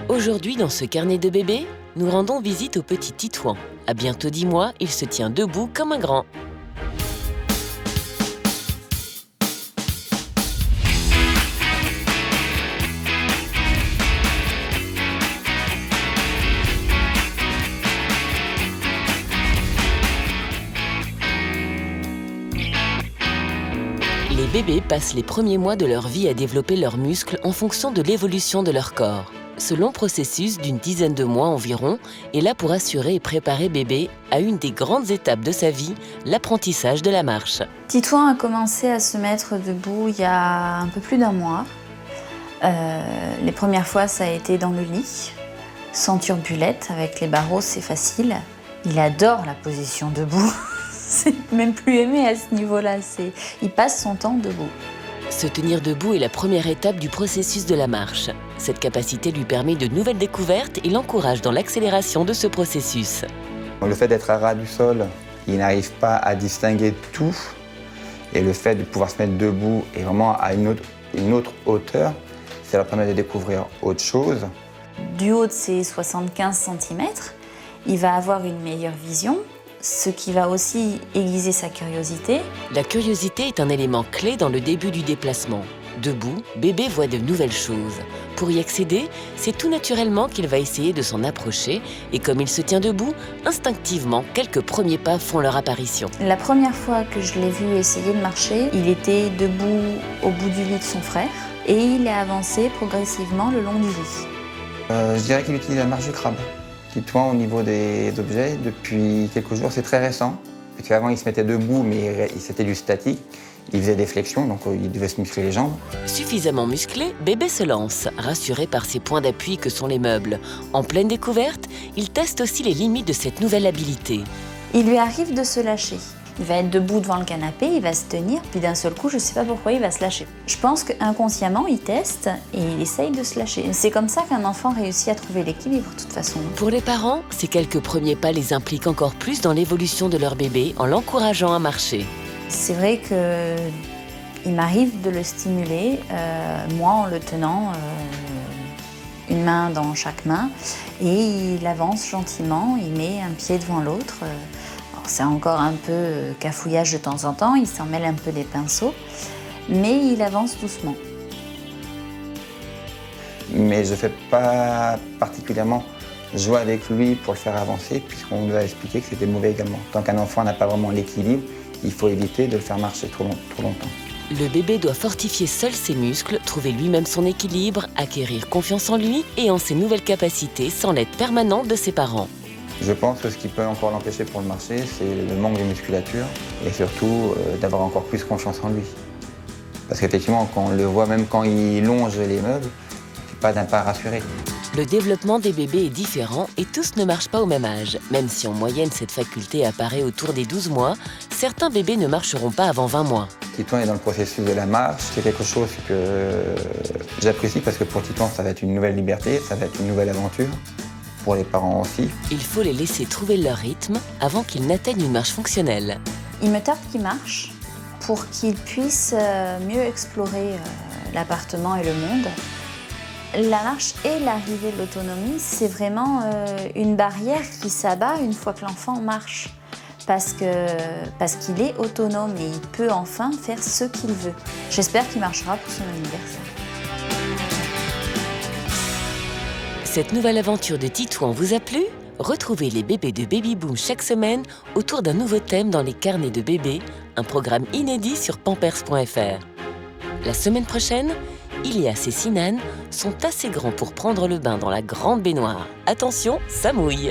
Aujourd'hui, dans ce carnet de bébé, nous rendons visite au petit Titouan. À bientôt 10 mois, il se tient debout comme un grand. Les bébés passent les premiers mois de leur vie à développer leurs muscles en fonction de l'évolution de leur corps. Ce long processus d'une dizaine de mois environ est là pour assurer et préparer bébé à une des grandes étapes de sa vie, l'apprentissage de la marche. Titouan a commencé à se mettre debout il y a un peu plus d'un mois. Les premières fois, ça a été dans le lit, sans turbulette, avec les barreaux, c'est facile. Il adore la position debout. C'est même plus aimé à ce niveau-là. Il passe son temps debout. Se tenir debout est la première étape du processus de la marche. Cette capacité lui permet de nouvelles découvertes et l'encourage dans l'accélération de ce processus. Le fait d'être à ras du sol, il n'arrive pas à distinguer tout. Et le fait de pouvoir se mettre debout et vraiment à une autre hauteur, ça leur permet de découvrir autre chose. Du haut de ses 75 cm, il va avoir une meilleure vision, ce qui va aussi aiguiser sa curiosité. La curiosité est un élément clé dans le début du déplacement. Debout, bébé voit de nouvelles choses. Pour y accéder, c'est tout naturellement qu'il va essayer de s'en approcher et comme il se tient debout, instinctivement, quelques premiers pas font leur apparition. La première fois que je l'ai vu essayer de marcher, il était debout au bout du lit de son frère et il a avancé progressivement le long du lit. Je dirais qu'il utilise la marche du crabe. Titouan, au niveau des objets, depuis quelques jours, c'est très récent. Parce qu'avant, il se mettait debout, mais c'était du statique. Il faisait des flexions, donc il devait se muscler les jambes. Suffisamment musclé, bébé se lance, rassuré par ses points d'appui que sont les meubles. En pleine découverte, il teste aussi les limites de cette nouvelle habilité. Il lui arrive de se lâcher. Il va être debout devant le canapé, il va se tenir, puis d'un seul coup, je ne sais pas pourquoi, il va se lâcher. Je pense qu'inconsciemment, il teste et il essaye de se lâcher. C'est comme ça qu'un enfant réussit à trouver l'équilibre, de toute façon. Pour les parents, ces quelques premiers pas les impliquent encore plus dans l'évolution de leur bébé en l'encourageant à marcher. C'est vrai qu'il m'arrive de le stimuler, moi en le tenant une main dans chaque main, et il avance gentiment, il met un pied devant l'autre. C'est encore un peu cafouillage de temps en temps, il s'en mêle un peu les pinceaux, mais il avance doucement. Mais je ne fais pas particulièrement jouer avec lui pour le faire avancer, puisqu'on nous a expliqué que c'était mauvais également. Tant qu'un enfant n'a pas vraiment l'équilibre, il faut éviter de le faire marcher trop longtemps. Le bébé doit fortifier seul ses muscles, trouver lui-même son équilibre, acquérir confiance en lui et en ses nouvelles capacités sans l'aide permanente de ses parents. Je pense que ce qui peut encore l'empêcher pour le marcher, c'est le manque de musculature et surtout d'avoir encore plus confiance en lui. Parce qu'effectivement, quand on le voit, même quand il longe les meubles, c'est pas d'un pas rassuré. Le développement des bébés est différent et tous ne marchent pas au même âge. Même si en moyenne cette faculté apparaît autour des 12 mois, certains bébés ne marcheront pas avant 20 mois. Titouan est dans le processus de la marche, c'est quelque chose que j'apprécie parce que pour Titouan, ça va être une nouvelle liberté, ça va être une nouvelle aventure. Pour les parents aussi. Il faut les laisser trouver leur rythme avant qu'ils n'atteignent une marche fonctionnelle. Il me tarde qu'il marche pour qu'il puisse mieux explorer l'appartement et le monde. La marche et l'arrivée de l'autonomie, c'est vraiment une barrière qui s'abat une fois que l'enfant marche. Parce qu'il est autonome et il peut enfin faire ce qu'il veut. J'espère qu'il marchera pour son anniversaire. Cette nouvelle aventure de Titouan vous a plu ? Retrouvez les bébés de Baby Boom chaque semaine autour d'un nouveau thème dans les carnets de bébés, un programme inédit sur pampers.fr. La semaine prochaine, Ilias et Sinan sont assez grands pour prendre le bain dans la grande baignoire. Attention, ça mouille!